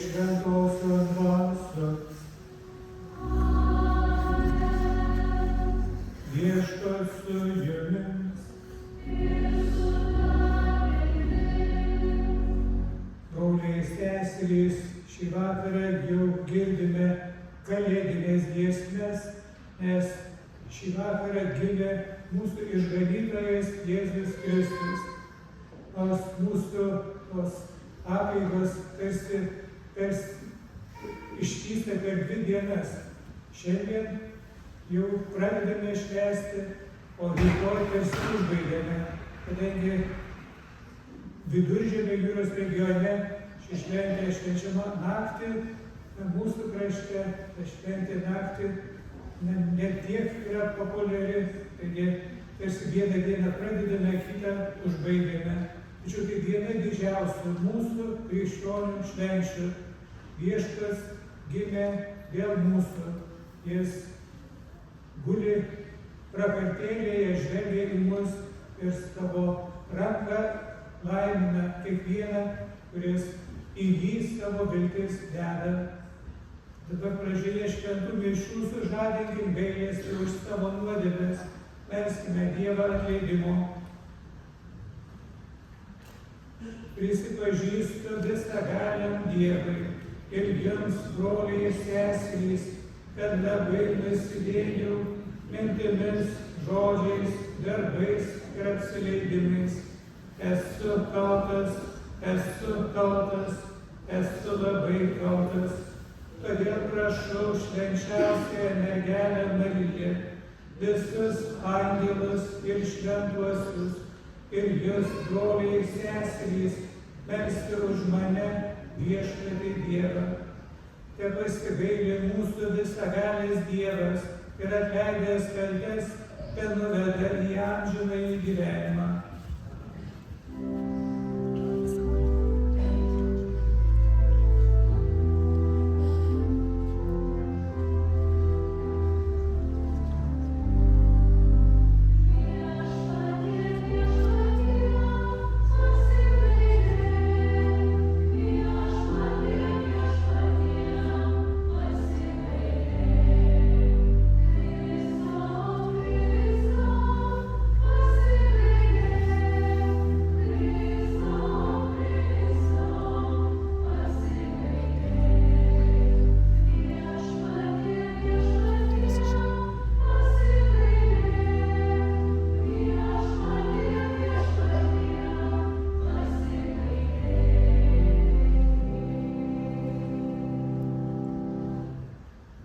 šventosios dvasios. Viešpats su jumis. Broliai seserys, šį vakarą jau girdime kalėdinės giesmes, nes šį vakarą gimė mūsų išganytojas Jėzus Kristus. Nors mūsų tos apeigos tarsi išvysta per 2 dienas. Šiandien jau pradedame švęsti, o rytoj tarsi užbaigiame, kadangi Viduržemio jūros regione ši šventė švenčiama naktį, mūsų krašte ta šventė naktį ne tiek yra populiari, taigi tarsi vieną dieną pradedame, kitą užbaigiame. Tačiau tai viena didžiausių mūsų krikščionių švenčių. Viešpats gimė dėl mūsų. Jis guli prakartėlėje, žvelgia į mus ir savo ranką laimina kiekvieną, kuris į jį savo viltis deda. Dabar pradžioje šventų mišių sužadinkim gailestį už savo nuodėmes, melskime Dievą atleidimo. Prisipažįstu visagaliam Dievui ir jums, broliai ir seserys, kad labai nusidėjau mintimis, žodžiais, darbais ir apsileidimais. Esu kaltas, esu labai kaltas. Todėl prašau švenčiausiąją mergelę Mariją, visus angelus ir šventuosius, ir jūs, broliai ir seserys, melsti už mane viešpatį Dievą. Te pasigailė mūsų visagalis Dievas ir atleidęs kaltes, te nuveda į amžinąjį gyvenimą.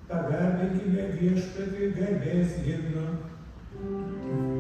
Pagarbinkime viešpatį garbės himnu. Thank you.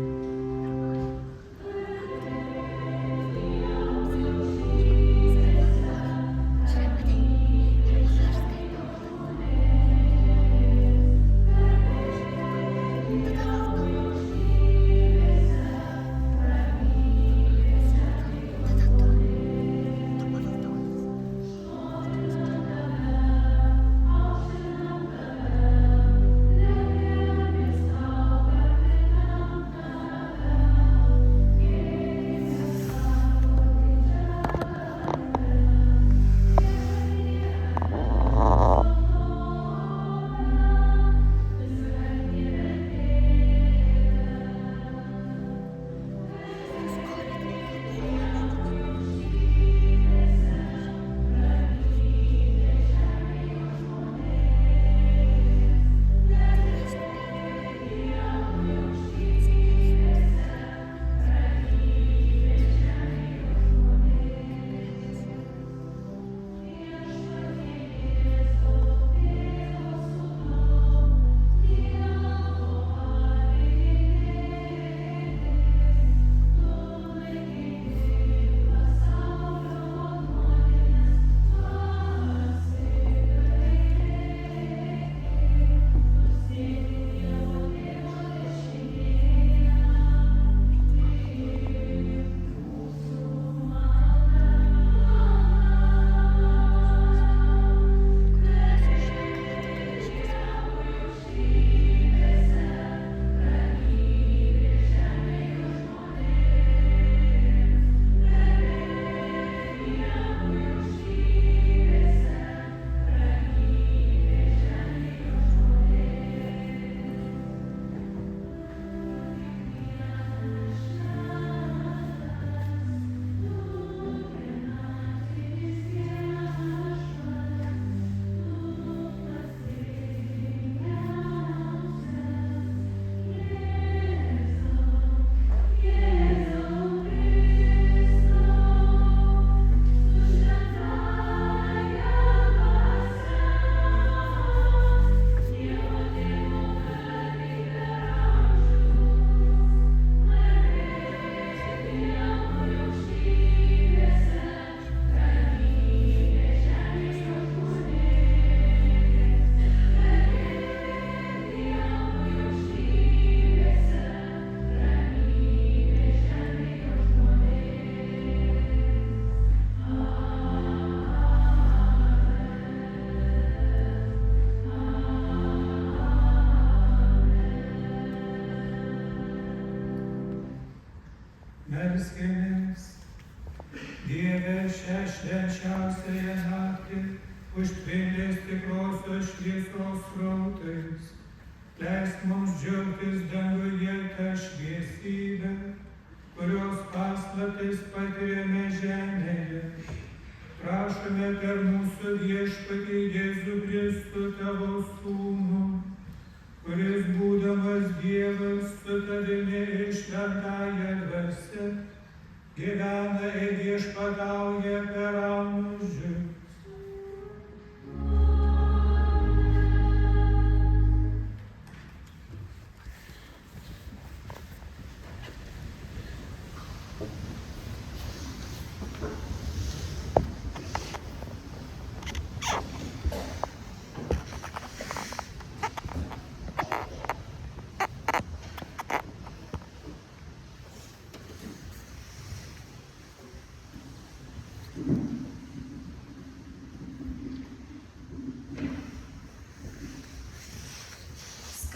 melskimės. Dieve, šią švenčiausiąją naktį užtvindęs tikrosios šviesos srautais, leisk mums džiaugtis danguje tą šviesybę, kurios paslaptis patiriame žemėje. Prašome per mūsų viešpatį Jėzų Kristų tavo Sūnų, kuris būdamas Dievas su tavimi ir šventąja dvasia, gyvena ir viešpatauja per amžius.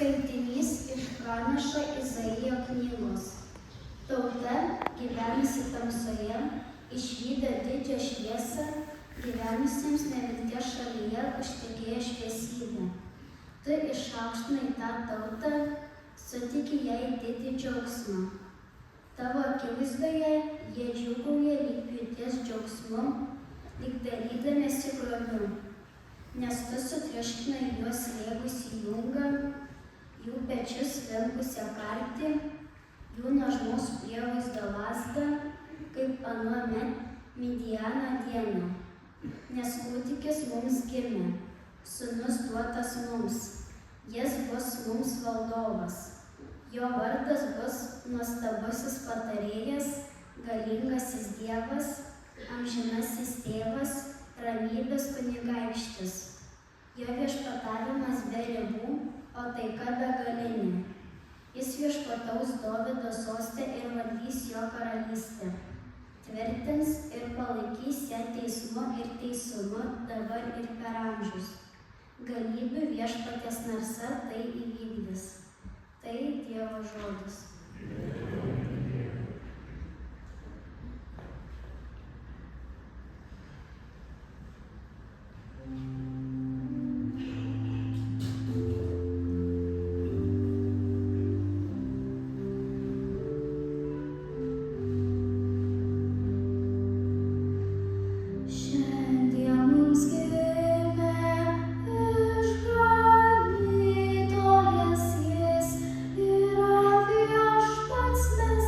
Skaitinys iš pranašo Izaijo knygos. Tauta, gyvenusi tamsoje, išvydo didžią šviesą, gyvenusiems nevilties šalyje užtekėjo šviesybė. Tu išaukštinai tą tautą, suteiki jai didį džiaugsmą. Tavo akivaizdoje jie džiūgauja lyg pjūties džiaugsmu, lyg darydamiesi grobiu, nes tu sutriuškinai juos slėgusį jungą, jų pečius linkusią kartį, jų nuožmaus prievaizdo lazdą, kaip anuomet Midiano dieną. Nes kūdikis mums gimė, sūnus duotas mums, jis bus mums valdovas. Jo vardas bus nuostabusis patarėjas, galingasis Dievas, amžinasis tėvas, ramybės kunigaikštis. Jo viešpatavimas be ribų, o taika begalinė. Jis viešpataus Dovydo soste ir valdys jo karalystę. Tvirtins ir palaikys ją teismu ir teisumu dabar ir per amžius. Galybių viešpaties narsa tai įvykdys. Tai Dievo žodis. Viešpats mes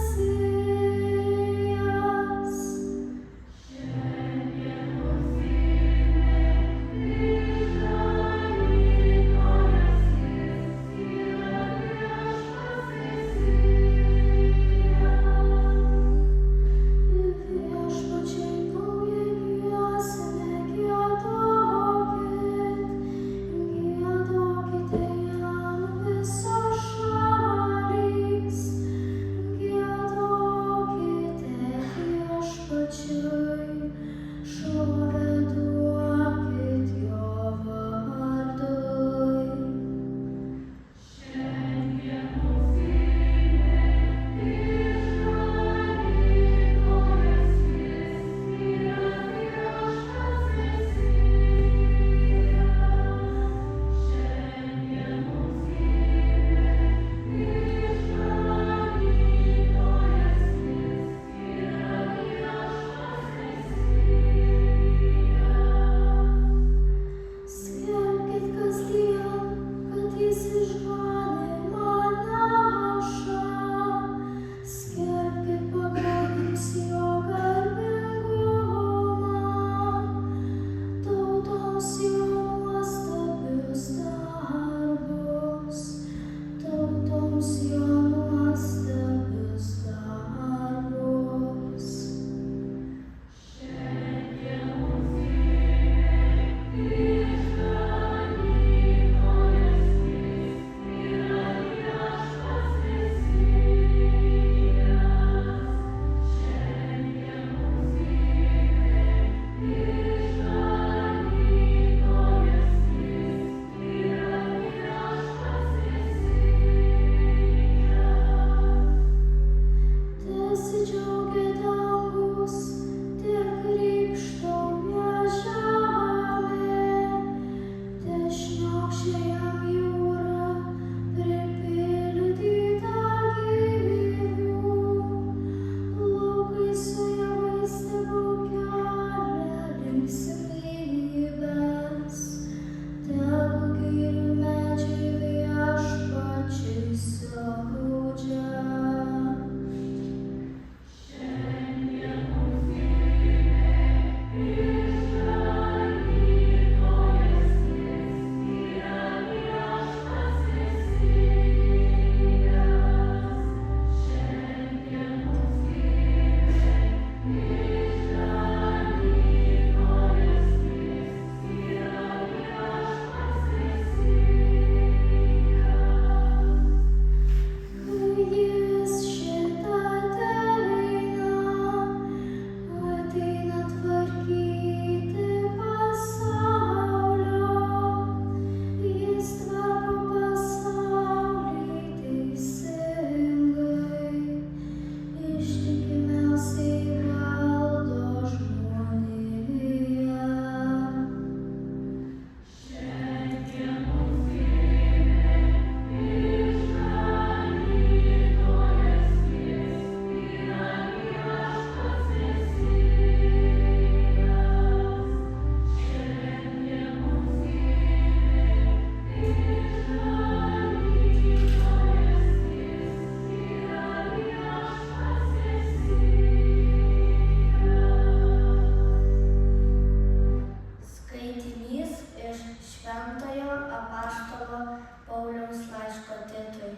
Skaitinys iš Šventojo apaštalo Pauliaus laiško Titui.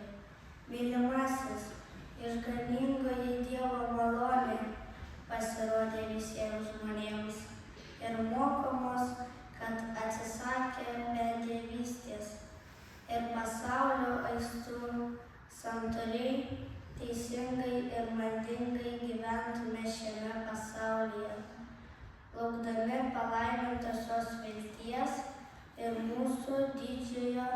Mylimasis, išganingoji Dievo malonė pasirodė visiems žmonėms ir moko mus, kad atsisakę bedievystės ir pasaulio aistrų santūriai, teisingai ir maldingai gyventume šiame pasaulyje, laukdami palaimintosios vilties ir mūsų didžiojo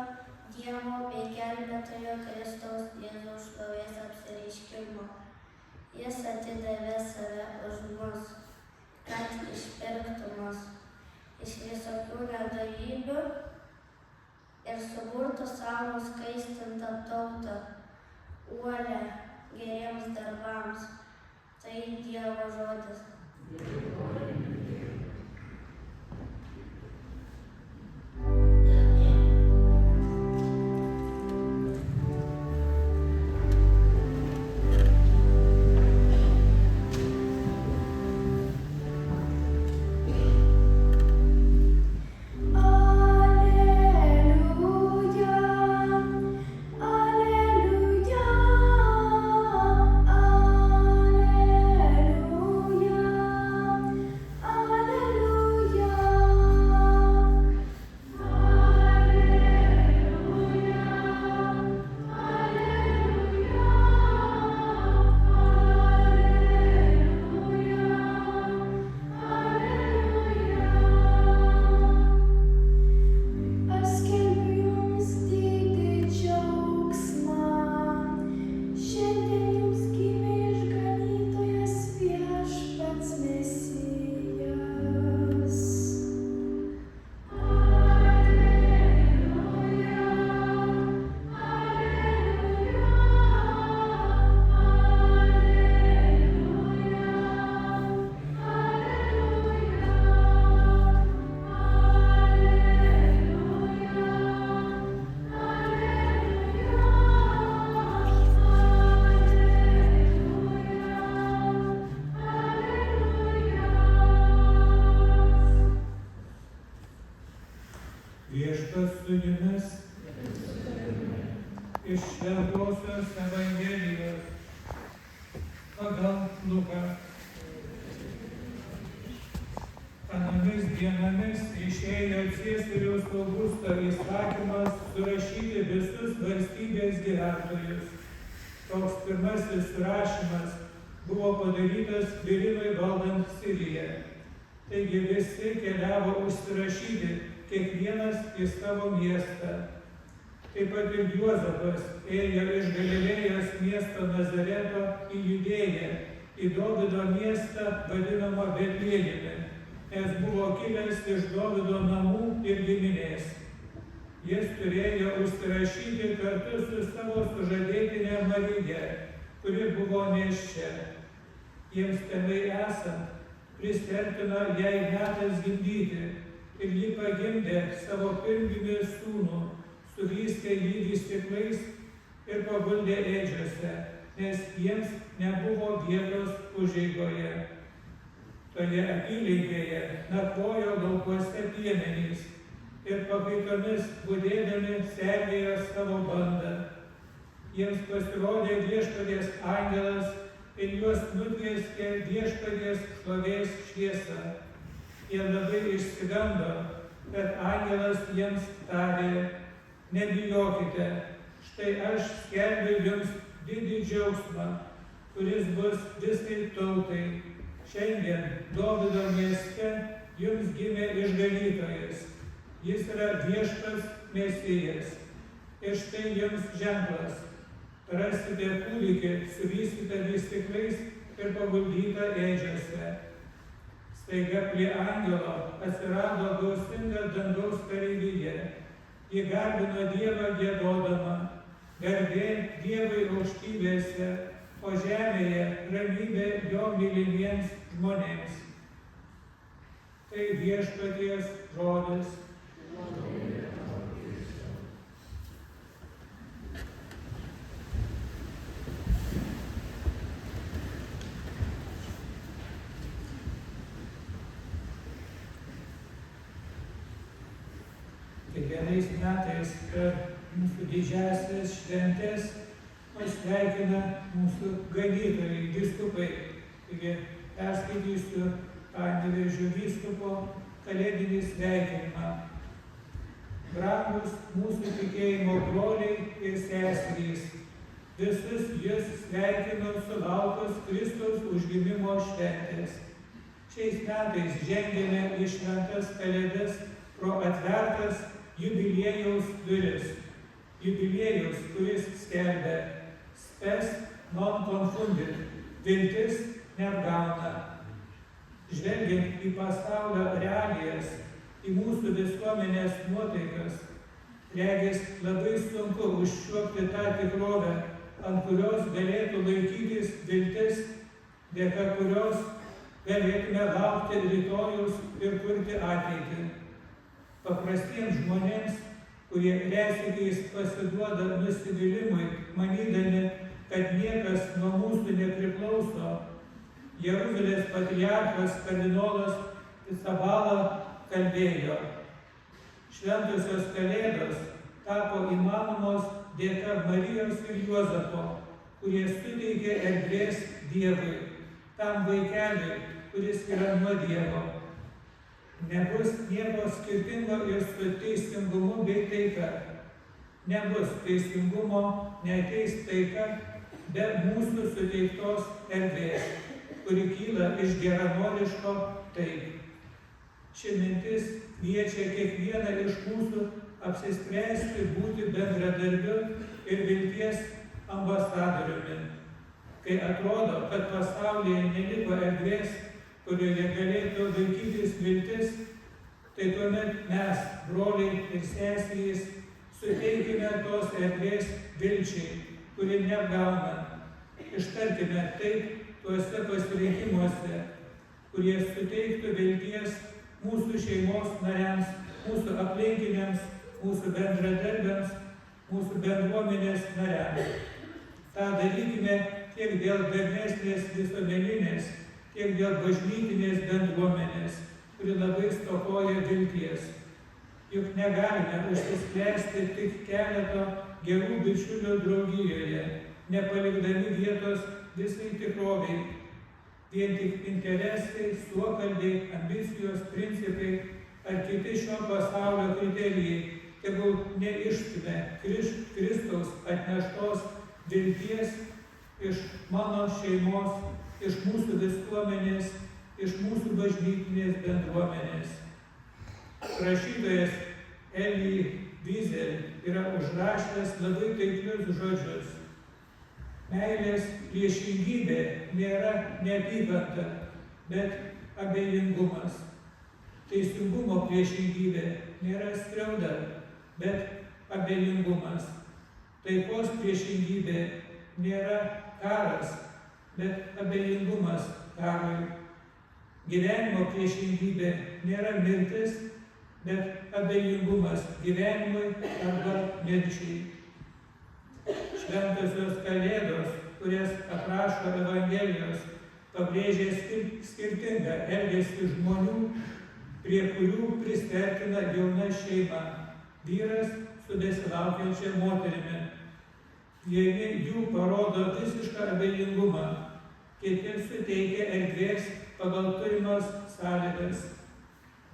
Dievo bei gelbėtojo Kristaus Jėzaus šlovės apsireiškimo. Jis atidavė save už mus, kad išpirktų mus iš visokių nedorybių ir suburtų savo nuskaistintą tautą, uolią geriems darbams. Tai Dievo žodis. Viešpats su jumis iš Šventosios Evangelijos pagal Luką. Anomis dienomis išėjo Ciesoriaus Augusto įsakymas surašyti visus valstybės gyventojus. Toks pirmasis surašymas buvo padarytas Kvirinui valdant Siriją. Taigi visi keliavo užsirašyti, kiekvienas į savo miestą. Taip pat ir Juozapas ėjo iš Galilėjos miesto Nazareto į Judėją, į Dovydo miestą vadinamą Betliejumi, nes buvo kilęs iš Dovydo namų ir giminės. Jis turėjo užsirašyti kartu su savo sužadėtine Marija, kuri buvo nėščia. Jiems tenai esant, prisertino jai metas gimdyti. Ir ji pagimdė savo pirmgimį sūnų, suvystė jį vystyklais ir paguldė ėdžiose, nes jiems nebuvo vietos užeigoje. Toje apylinkėje nakvojo laukuose piemenys ir pakaitomis budėdami sergėjo savo bandą. Jiems pasirodė Viešpaties angelas ir juos nutvieskė Viešpaties šlovės šviesa. Jie labai išsigando, bet angelas jiems tarė: nebijokite, štai aš skelbiu jums didį džiaugsmą, kuris bus visai tautai. Šiandien Dovydo mieste jums gimė išganytojas. Jis yra Viešpats Mesijas. Ir štai jums ženklas: rasite kūdikį suvystytą vystyklais ir paguldytą ėdžiose. Staiga prie angelo atsirado gausinga dangaus kareivija. Ji garbino Dievą giedodama: garbė Dievui aukštybėse, o žemėje ramybė jo mylimiems žmonėms. Tai Viešpaties žodis. Kiekvienais metais per mūsų didžiąsias šventės mus sveikina mūsų ganytojai, vyskupai. Taigi perskaitysiu Panevėžio vyskupo kalėdinį sveikinimą. Brangus mūsų tikėjimo broliai ir seserys, visus jus sveikinu sulaukus Kristaus užgimimo šventės. Šiais metais žengėme į šventas kalėdas pro atvertas jubiliejaus duris. Jubiliejaus, kuris skelbia spes non confundit, viltis neapgauna. Žvelgiant į pasaulio realijas, į mūsų visuomenės nuotaikas, regis labai sunku užčiuopti tą tikrovę, ant kurios galėtų laikytis viltis, dėka kurios galėtume laukti rytojus ir kurti ateitį. Paprastiems žmonėms, kurie retsykiais pasiduoda nusivylimui, manydami, kad niekas nuo mūsų nepriklauso, Jeruzalės patriarchas kardinolas Isabala kalbėjo: šventosios kalėdos tapo įmanomos dėka Marijos ir Juozapo, kurie suteikė erdvės Dievui, tam vaikeliui, kuris yra nuo Dievo. Nebus nieko skirtingo ir su teisingumu bei taika. Nebus teisingumo, neateis taika be mūsų suteiktos erdvės, kuri kyla iš geranoriško taip. Ši mintis kviečia kiekvieną iš mūsų apsispręsti būti bendradarbiu ir vilties ambasadoriumi. Kai atrodo, kad pasaulyje neliko erdvės, kurioje galėtų laikytis viltis, tai tuomet mes, broliai ir seserys, suteikime tos erdvės vilčiai, kuri neapgauna. Ištarkime taip tuose pasirinkimuose, kurie suteiktų vilties mūsų šeimos nariams, mūsų aplinkiniams, mūsų bendradarbiams, mūsų bendruomenės nariams. Ta darykime tiek dėl darnesnės visuomeninės, tiek dėl bažnytinės bendruomenės, kuri labai stokoja vilties. Juk negalime užsisklęsti tik keleto gerų bičiulių draugijoje, nepalikdami vietos visai tikroviai. Vien tik interesai, suokalbiai, ambicijos, principai ar kiti šio pasaulio kriterijai tegul neišstumia Kristaus atneštos vilties iš mano šeimos, iš mūsų visuomenės, iš mūsų bažnytinės bendruomenės. Rašytojas Elie Wiesel yra užrašęs labai taiklius žodžius. Meilės priešingybė nėra neapykanta, bet abejingumas. Teisingumo priešingybė nėra skriauda, bet abejingumas. Taikos priešingybė nėra karas, bet abejingumas karui. Gyvenimo priešingybė nėra mirtis, bet abejingumas gyvenimui arba mirčiai. Šventosios kalėdos, kurias aprašo Evangelijos, pabrėžia skirtingą elgesį žmonių, prie kurių pristertina jauna šeima, vyras su besilaukiančia moterimi. Vieni jų parodo visišką abejingumą, kiti suteikia erdvės pagal turimas sąlygas.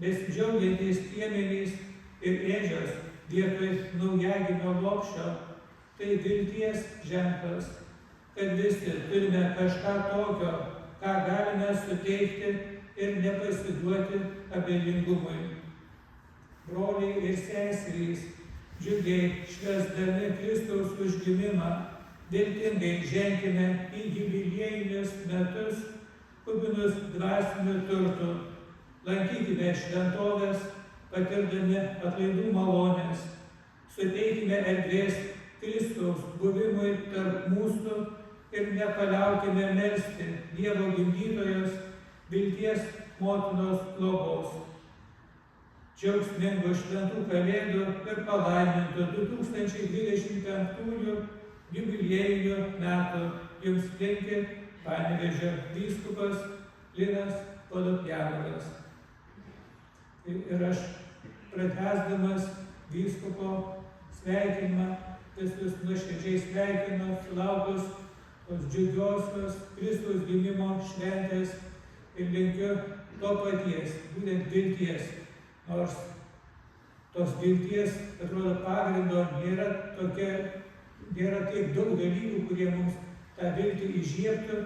Besidžiaugiantys piemenys ir ėdžios vietoj naujagimio lopšio - tai vilties ženklas, kad visi turime kažką tokio, ką galime suteikti ir nepasiduoti abejingumui. Broliai ir seserys, džiugiai švęsdami Kristaus užgimimą, viltingai ženkime į jubiliejinius metus, kupinus dvasinių turtų. Lankykime šventoves, patirdami atlaidų malonės. Suteikime erdvės Kristaus buvimui tarp mūsų ir nepaliaukime melsti Dievo gimdytojos, vilties motinos globos. Džiaugsmingų šventų kalėdų ir palaimintų 2025 jubiliejinių metų jums linki Panevėžio vyskupas Linas Volodjanovas. Ir aš pratęsdamas vyskupo sveikinimą, visus nuoširdžiai sveikinu, sulaukus tos džiugiosios Kristaus gimimo šventės ir linkiu to paties, būtent vilties, nors tos vilties, atrodo, pagrindo nėra tiek daug dalykų, kurie mums tą viltį įžiebtų,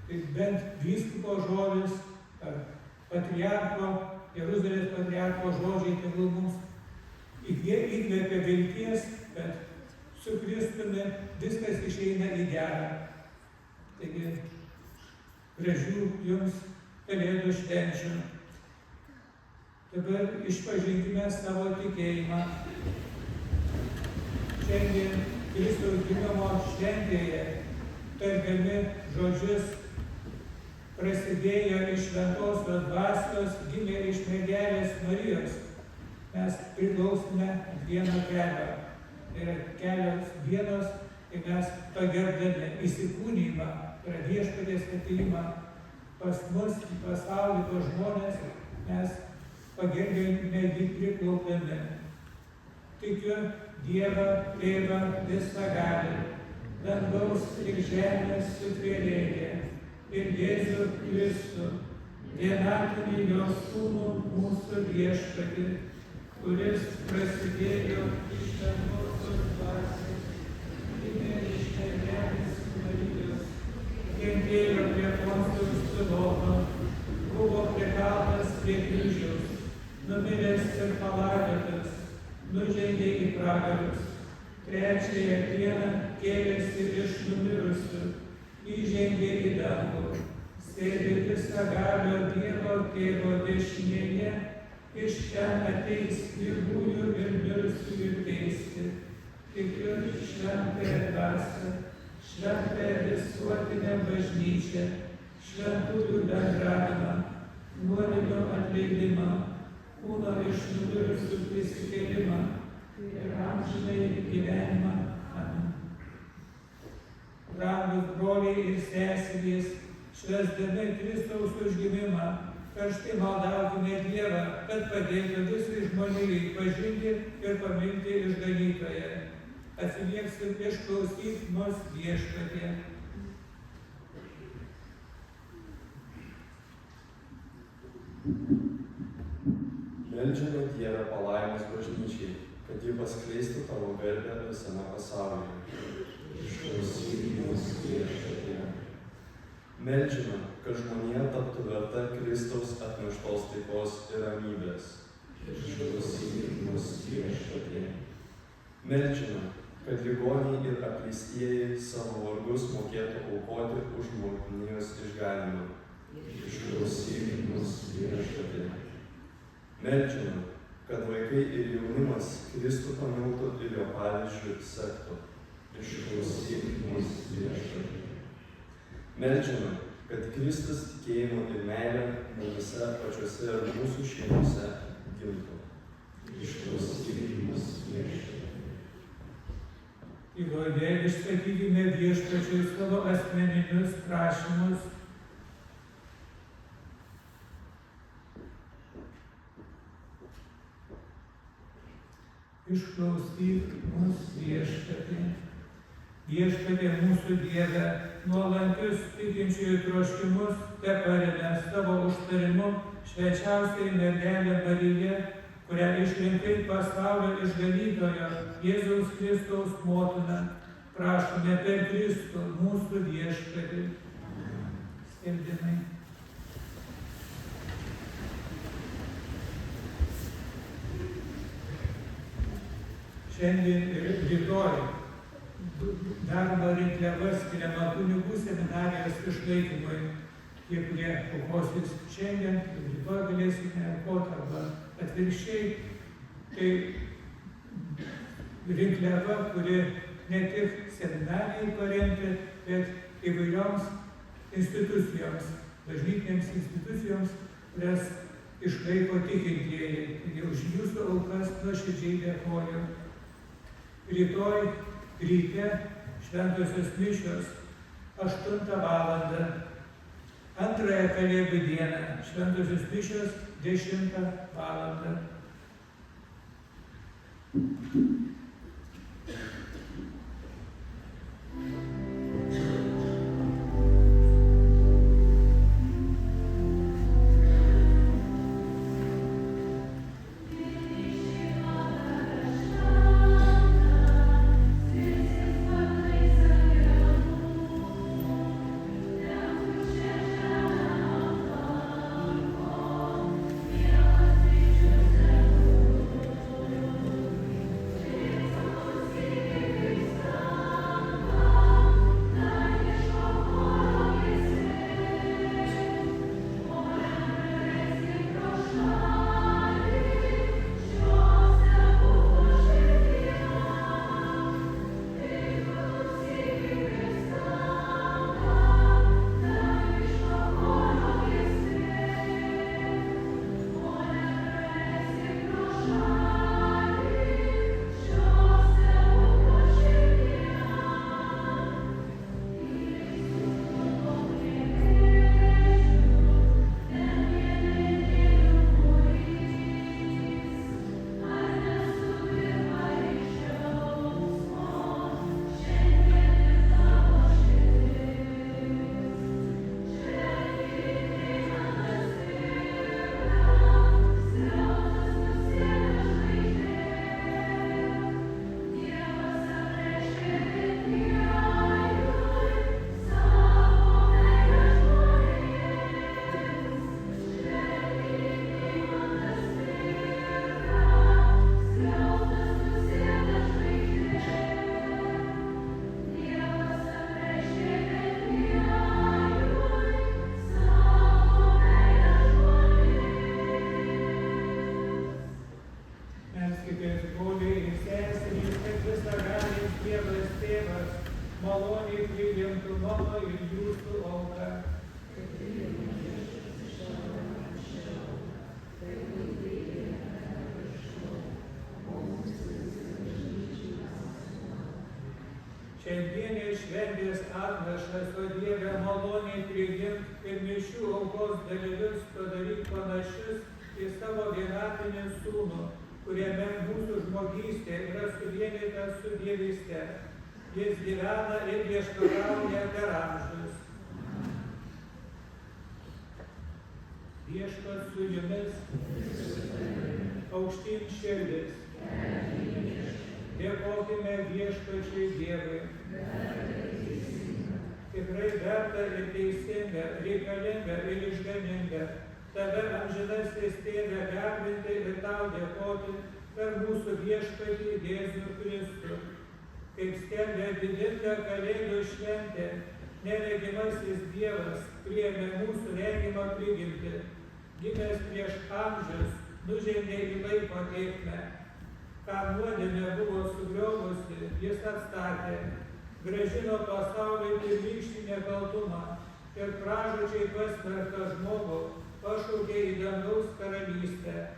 tai bent vyskupo žodis ar patriarcho, Jeruzalės patriarcho žodžiai tegul mums įkvėpia vilties, bet su Kristumi viskas išeina į gerą. Taigi, gražių jums Kalėdų švenčių. Dabar išpažinkime savo tikėjimą. Šiandien Kristaus gimimo šventėje tardami žodžius prasidėjo iš šventosios dvasios, gimė iš mergelės Marijos. Mes priklausome vieno kelio. Tai yra kelios dienos, kai mes pagerbdami įsikūnijimą, tai yra viešpaties atėjimą pas mus, į pasaulį, pas žmonės, mes pagerbėme jį priklaupdami. Tikiu Dievą, Tėvą visagalį, dangaus ir žemės sutvėrėją, ir Jėzų Kristų, vienatinį jo sūnų mūsų viešpatį, kuris prasidėjo iš šventosios dvasios, gimė iš mergelės Marijos, kentėjo prie Poncijos Piloto, buvo prikaltas prie kryžiaus, numiręs ir palaidotas, nužengė į pragarus, trečiąją dieną kėlėsi iš numirusių, įžengė į dangų, sėdi visagalio Dievo Tėvo dešinėje, iš ten ateis gyvųjų ir mirusiųjų teisti. Tikiu šventąją dvasią, šventąją visuotinę bažnyčią, šventųjų bendravimą, nuodėmių atleidimą, kūno iš numirusių prisikėlimą ir amžinąjį gyvenimą. Amen. Brangūs broliai ir seserys, švęsdami Kristaus užgimimą, karštai maldaukime Dievą, kad padėtų visai žmonijai pažinti ir pamilti išganytoją. Atsiliepsim išklausyk mus Viešpatie. Meldžiame Dievą palaiminus bažnyčiai, kad ji paskleistų tavo garbę visame pasaulyje. Išklausyk mus Viešpatie. Meldžiame, kad žmonija taptų verta Kristaus atneštos taikos ir ramybės. Išklausyk mus Viešpatie. Meldžiame, kad ligoniai ir apleistieji savo vargus mokėtų aukoti už žmonijos išganymą. Išklausyk mus Viešpatie. Meldžiame, kad vaikai ir jaunimas Kristų pamiltų ir jo pavyzdžiu sektų. Išklausyk mus Viešpatie. Meldžiame, kad Kristus tikėjimo ir meilė mumyse pačiuose ir mūsų šeimose gimtų. Išklausyk mus Viešpatie. Tyloje išsakykime Viešpačiui savo asmeninius prašymus. Išklausyk mus Viešpatie. Viešpatie mūsų Dieve, nuolankius tikinčiųjų troškimus teparėme savo užtarimu švenčiausiai mergelę Mariją, kurią išrinkai pasaulio išganytojo Jėzaus Kristaus motiną, prašome per Kristų mūsų Viešpatį. Skelbimai. Šiandien ir rytoj darbo rinkliava skiriama kunigų seminarijos išlaikymui. Tie, kurie aukosis šiandien, rytoj galėsime aukoti arba atvirkščiai. Tai rinkliava, kuri ne tik seminarijai paremti, bet įvairioms institucijoms, bažnytinėms institucijoms, kurias išlaiko tikintieji. Taigi už jūsų aukas nuoširdžiai dėkoju. Rytoj ryte šventosios mišios 8 valandą. Antrąją Kalėdų dieną šventosios mišios 10 valandą. maloniai priimtų mano ir jūsų auką. Šiandienės šventės atnašas, o Dieve, maloniai priimk ir mišių aukos dalyvius padaryk panašius į savo vienatinį sūnų, kuriame mūsų žmogystė yra suvienyta su dievyste. Jis gyvena ir viešpatauja per amžius. Viešpats su jumis, aukštyn širdis. Dėkokime viešpačiui Dievui. Tikrai verta ir teisinga, reikalinga ir išganinga tave amžinasis Tėve garbinti ir tau dėkoti per mūsų viešpatį Jėzų Kristų. Kaip skelbia didinga Kalėdų šventė, neregimasis Dievas priėmė mūsų regimą prigimtį, gimęs prieš amžius, nužengė į laiko tėkmę. Ką nuodėmė buvo sugriovusi, jis atstatė, grąžino pasauliui pirmykštį nekaltumą ir pražūčiai pasmerktą žmogų pašaukė į dangaus karalystę.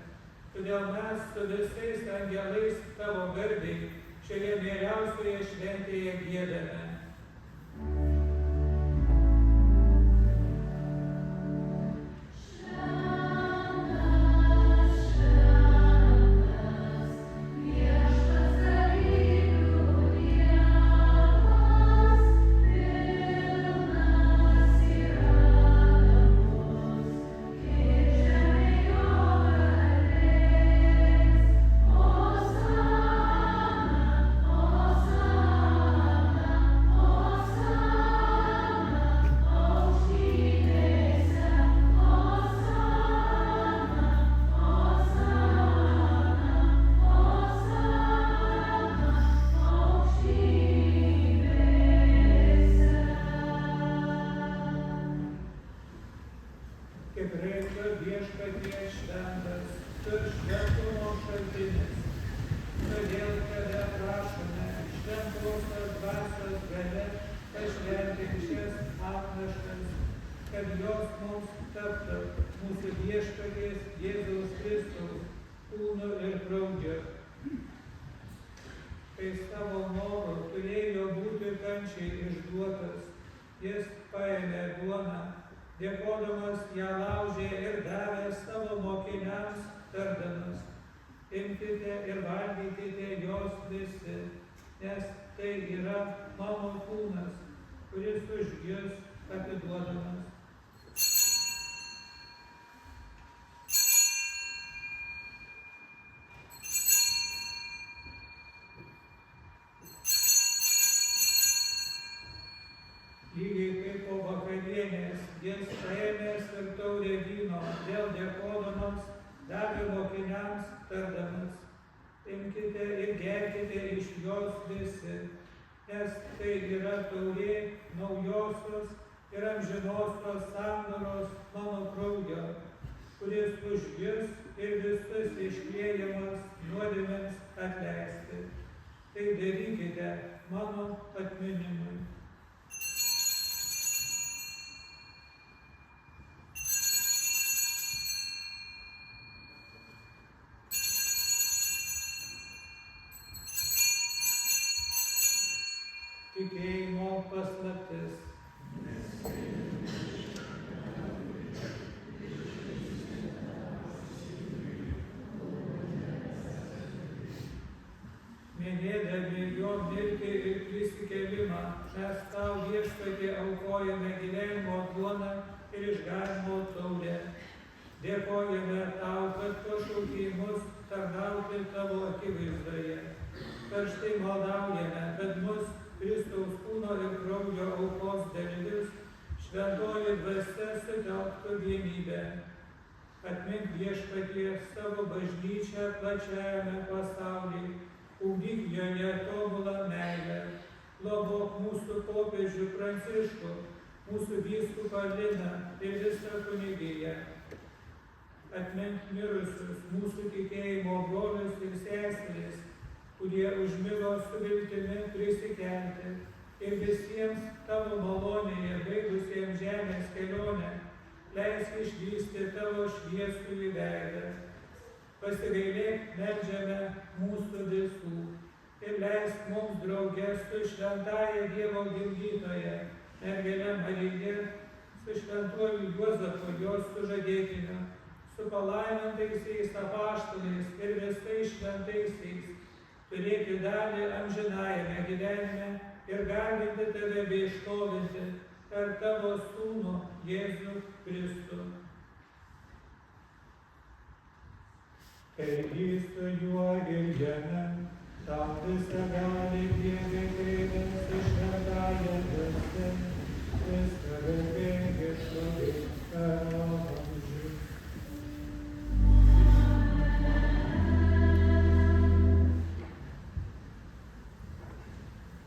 Todėl mes su visais angelais tavo garbei šioje mieliausioje šventėje giedame. Dėkodamas ją laužė ir davė savo mokiniams tardamas: imkite ir valgykite juos visi, nes tai yra mano kūnas, kuris už jus atiduodamas. Lygiai kaip po vakarienės jis paėmęs ir taurę vyno, vėl dėkodamas, davė mokiniams tardamas: imkite ir gerkite iš jos visi, nes tai yra taurė naujosios ir amžinosios sandoros mano kraujo, kuris už jus ir visus išliejamas nuodėmėms atleisti. Tai darykite mano atminimui. Tikėjimo paslaptis. Minėdami jo mirtį ir prisikėlimą, mes tau Viešpatie aukojame gyvenimo duoną ir išganymo taurę. Dėkojame tau, kad pašaukei mus tarnauti tavo akivaizdoje. Karštai maldaujame, kad mus Kristaus kūno ir kraujo aukos dalyvis šventoji dvasia sutelktų vienybę. Atmink Viešpatie savo bažnyčią plačiajame pasaulyje, ugdyk joje tobulą meilę. Globok mūsų popiežių Pranciškų, mūsų vyskupą Liną ir visą kunigiją. Atmink mirusius mūsų tikėjimo brolius ir seseris, kurie užmigo su viltimi prisikelti, ir visiems tavo malonėje baigusiems žemės kelionę leisk išvysti tavo šviesųjį veidą. Pasigailėk, meldžiame mūsų visų, ir leisk mums drauge su šventąja Dievo gimdytoja, mergele Marija, su šventuoju Juozapu, jos sužadėtiniu, su palaimintaisiais apaštalais ir visais šventaisiais, turėti dalį amžinajame gyvenime ir garbinti tave bei šlovinti per tavo sūnų Jėzų Kristų. Kai jis su juo ir žeme, tam visagali Dieve kreipės su šventąja dvasia, viską garbė šlovė per amžius.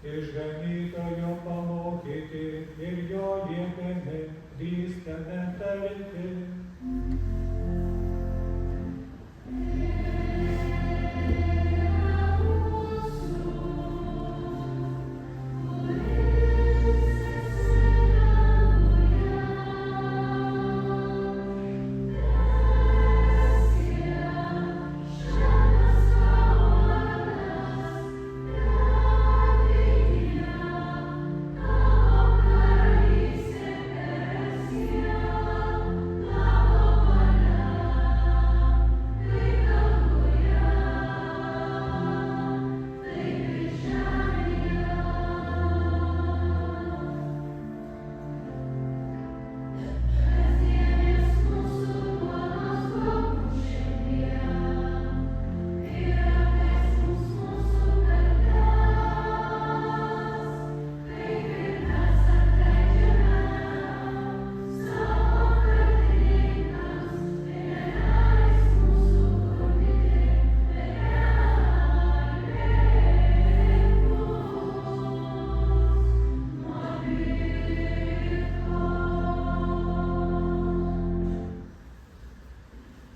Išganytojo pamokyti ir jo liepiami drįstame tarti.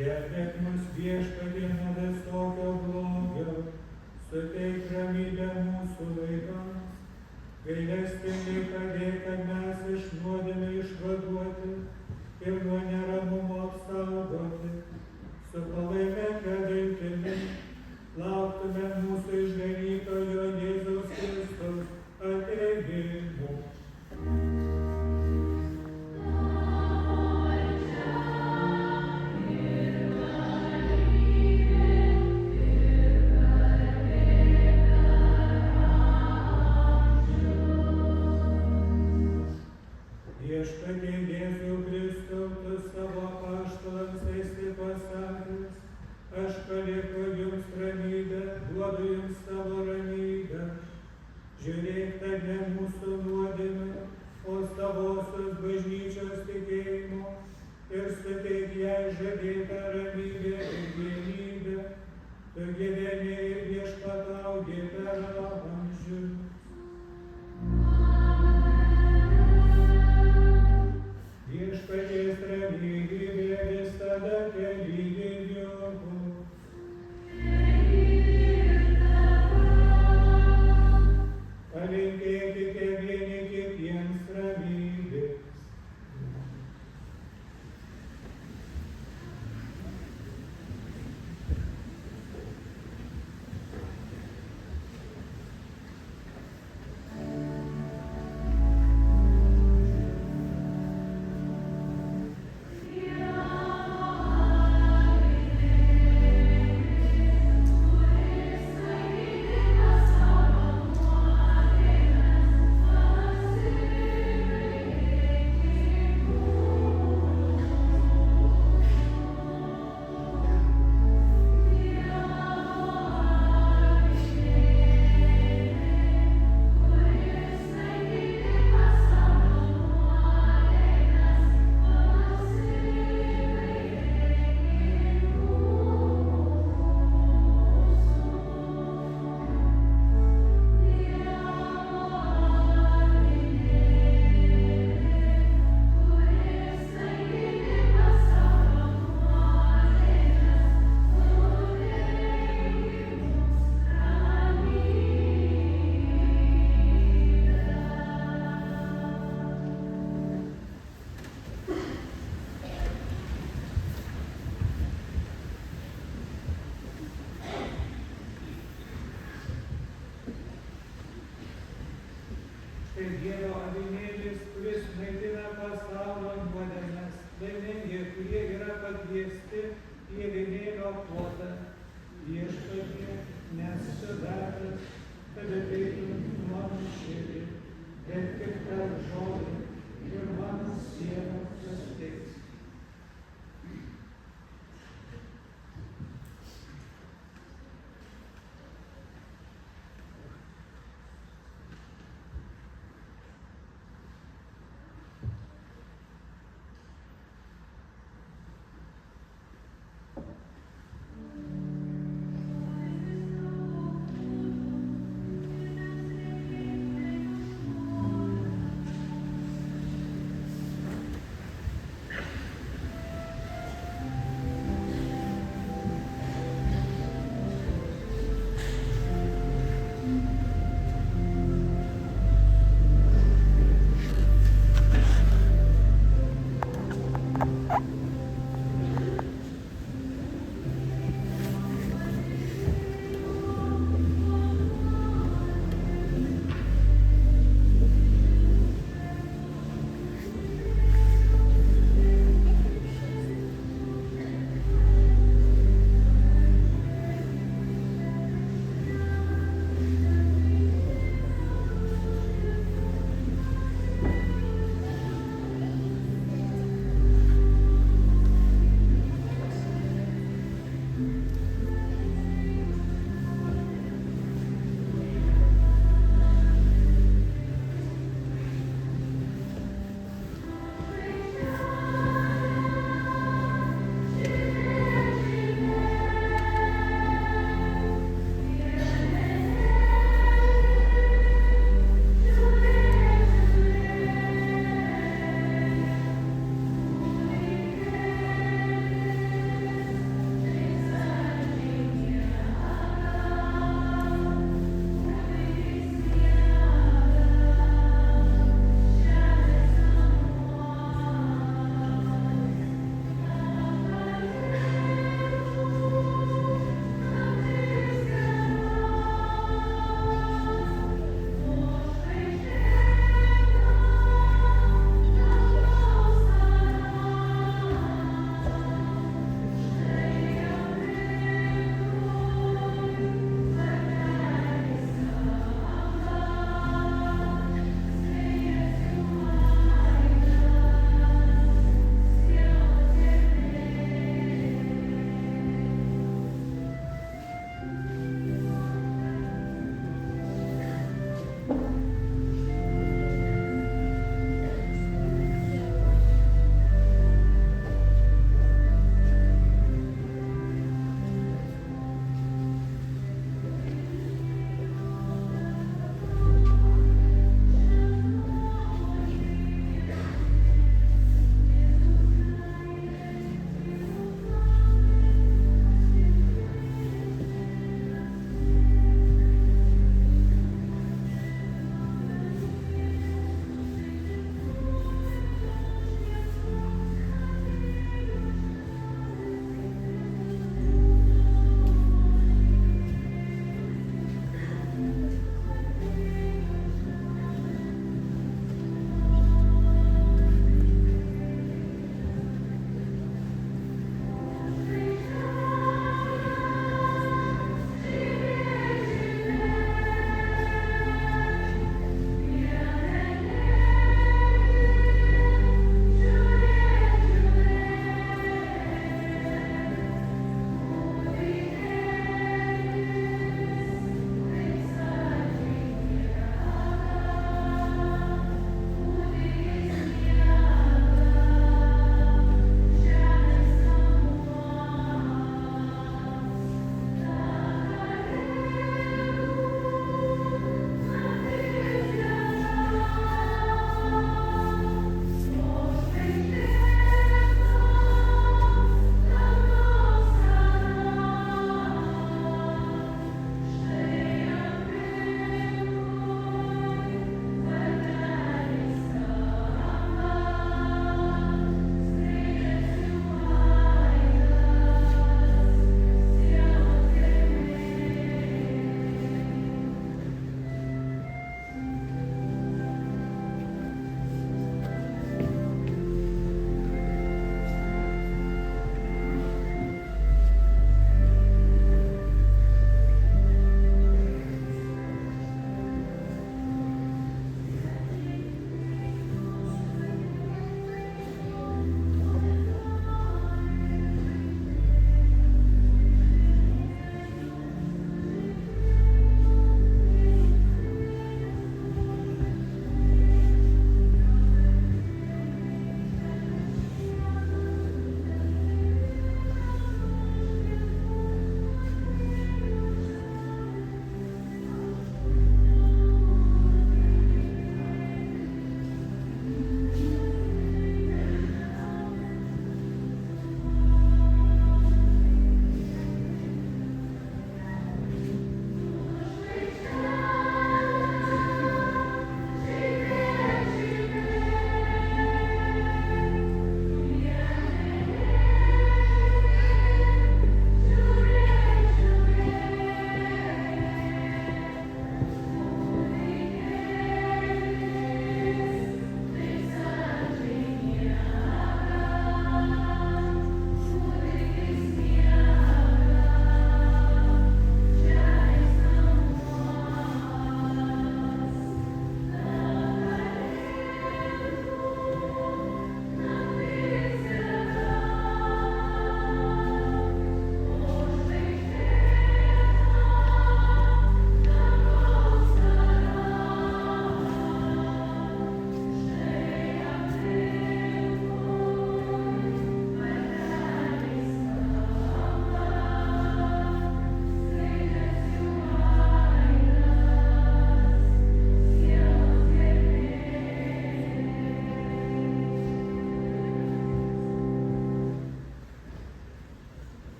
Gelbėk mus Viešpatie nuo visokio blogio, suteik ramybę mūsų vaikams, gailestingai padėk, kad mes iš nuodėmių išvaduoti ir nuo neramumo apsaugoti, su palaiminga viltimi lauktume mūsų išganytojo Jėzaus Kristaus atėjimo. Amen. duodu jums savo ramybę. Žiūrėk, kad ne mūsų nuodėmė, o savosios bažnyčios tikėjimo ir suteik jai žadėtą ramybę ir vienybę. Tu gyveni ir viešpatauji per amžius. Viešpaties ramybė visada telydi Dievu. Palinkėkite vieni kitiems ramybės. Tai Dievo avinėlis, kuris maitina pasaulio nuodėmes, laimingi, kurie yra pakviesti į avinėlio puotą. Viešpatie, nesu vertas, kad ateitum mano širdį, bet tik per žodį ir mano siela pasiteiks.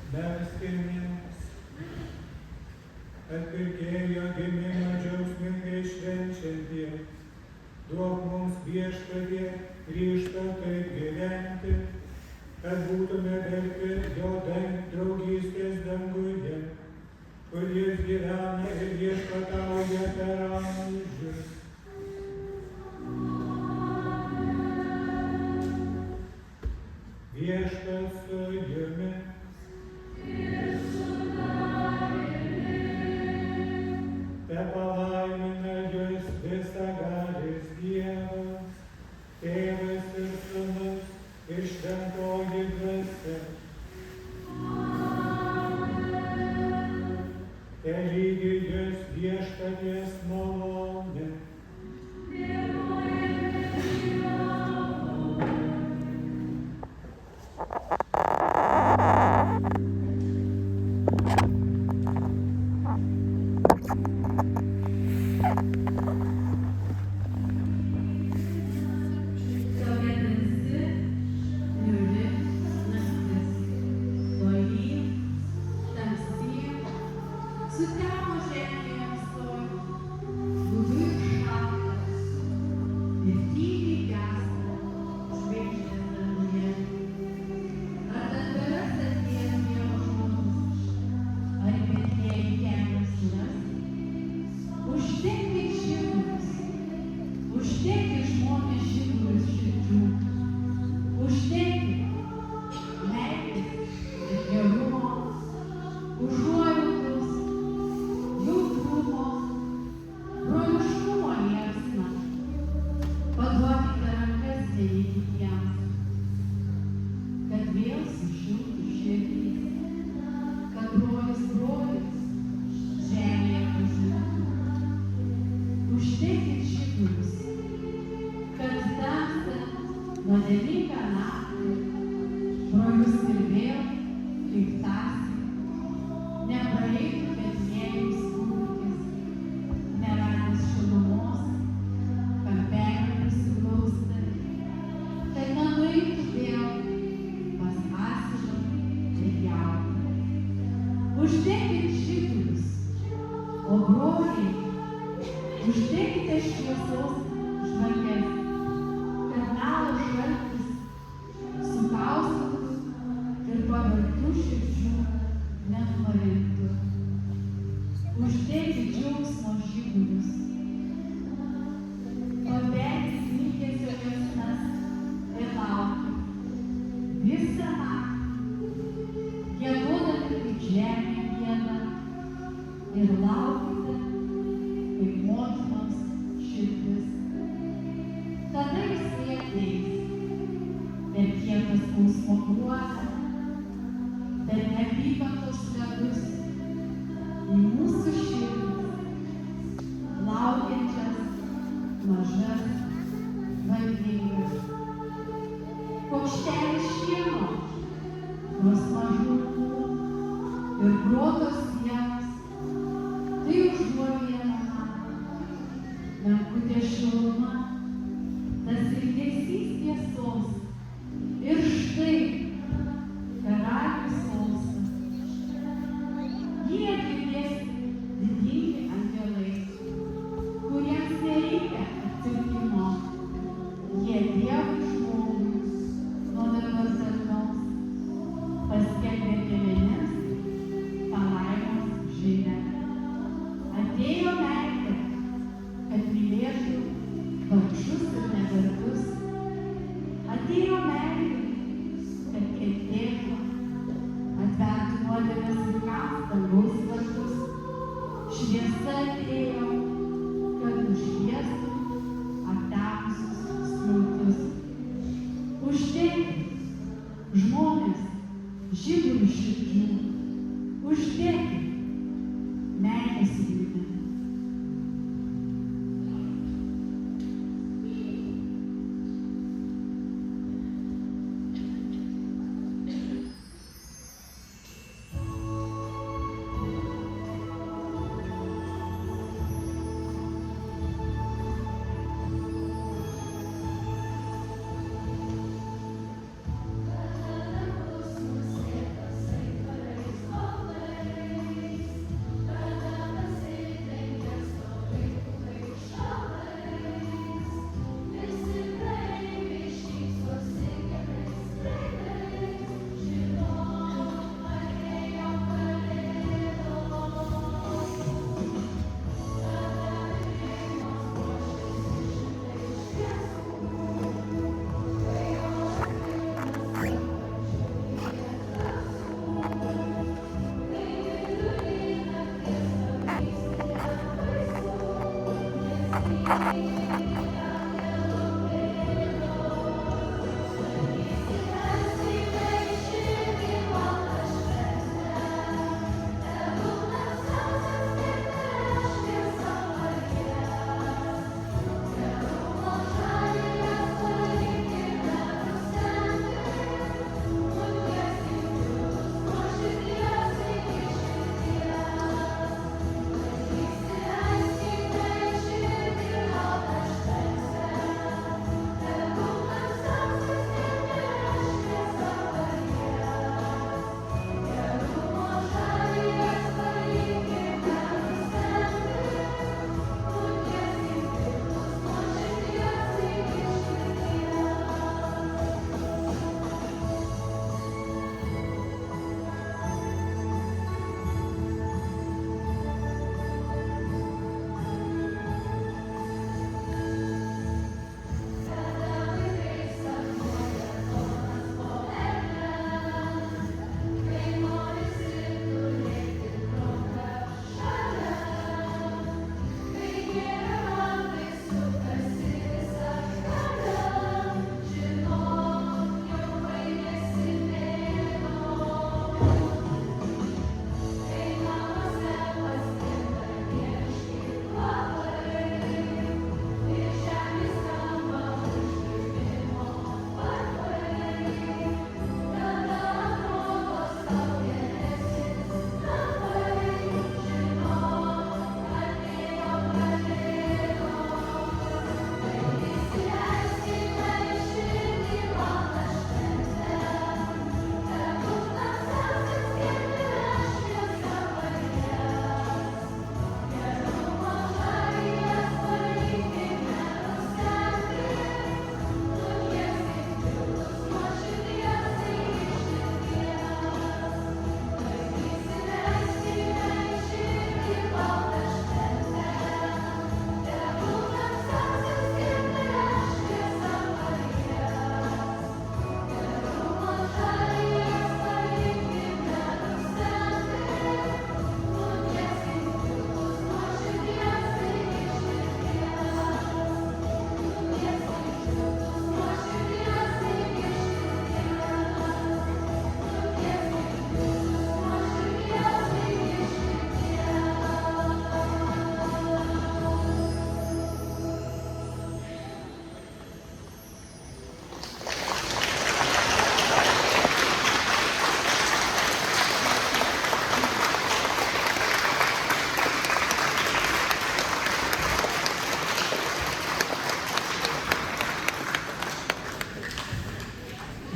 Melskimės, atpirkėjo gimimą džiaugsmingai švenčiantį, duok mums Viešpatie ryžtą taip gyventi, kad būtume verti jo draugystės danguje, kur jis gyvena ir viešpatauja per amžius. Viešpats su jumis. Te palaimina jus visagalis Dievas, Tėvas ir Sūnus ir Šventoji Dvasia. Telydi jus Viešpaties malonė. Nuodėmingą naktį, brolius ir vėl, kaip tąsyk, nepraeitų Betliejaus kūdikis, neradęs šilumos, kampelį nusiglausti, tai nenueitų vėl pas asilą ir jauną. Uždekit žiburius, o broliai, uždekite šviesos žvakes. Melo žaltis, sukaustytų ir pavertų širdžių nenumarintų. Uždėkit džiaugsmo žiburius. Pabėgis mylėsio liepsnas ir laukit. Visą naktį, giedodami kaip žemė gieda, ir laukite kaip motinos širdis. Tada jisai ateis, per kietas skausmo gruodą, per neapykantos ledus, į mūsų širdis, laukiančias, mažas, vargingas. Paukštelis šieno, nors mažų ir grotos sienos, tai užuoviena man, menkutė šiluma. Tas ilgesys tiesos ir štai karalius balsas. Jie girdės didingi angelai, kuriems nereikia atpirkimo. Jie Dievui žmogui nuo dabar tarnaus, paskelbė dangaus vartus. Šviesa atėjo, kad nušviestų aptemusius skliautus. Uždėkit, žmonės, žiburių širdžių, uždėkit meilės ugnį.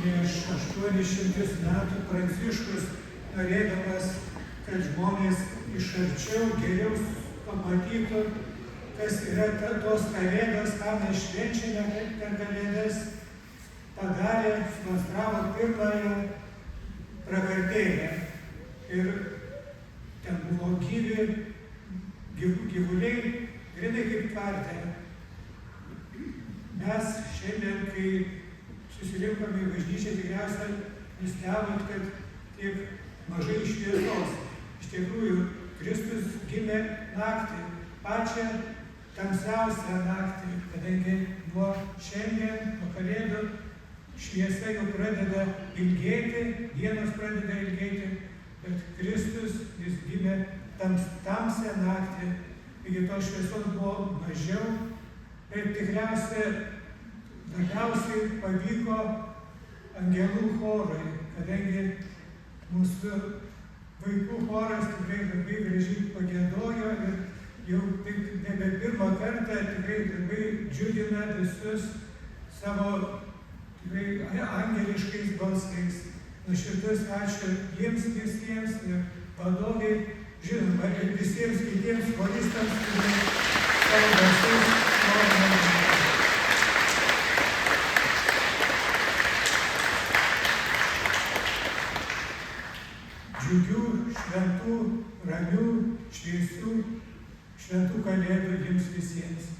prieš 800 metų Pranciškus, norėdamas, kad žmonės iš arčiau geriau pamatytų, kas yra tos kalėdos, ką mes švenčiame per kalėdas, padarė, sukonstravo pirmąją prakartėlę. Ir ten buvo gyvuliai, grinai kaip tvarte. Mes šiandien, kai susirinkome į bažnyčią, tikriausiai nustebot, kad tiek mažai šviesos. Iš tikrųjų, Kristus gimė naktį, pačią tamsiausią naktį, kadangi nuo šiandien, nuo Kalėdų, šviesa jau pradeda ilgėti, dienos pradeda ilgėti, bet Kristus jis gimė tamsią naktį, taigi tos šviesos buvo mažiau, bet tikriausiai labiausiai pavyko angelų chorui, kadangi mūsų vaikų choras tikrai labai gražiai pagiedojo ir jau taip nebe pirmą kartą tikrai labai džiugina visus savo tikrai angeliškais balsais. Nuoširdus ačiū jiems visiems ir vadoviai, žinoma, ir visiems kitiems choristams, kurie savo balsais nori. Džiugių, šventų, ramių, šviesių, šventų Kalėdų jums visiems.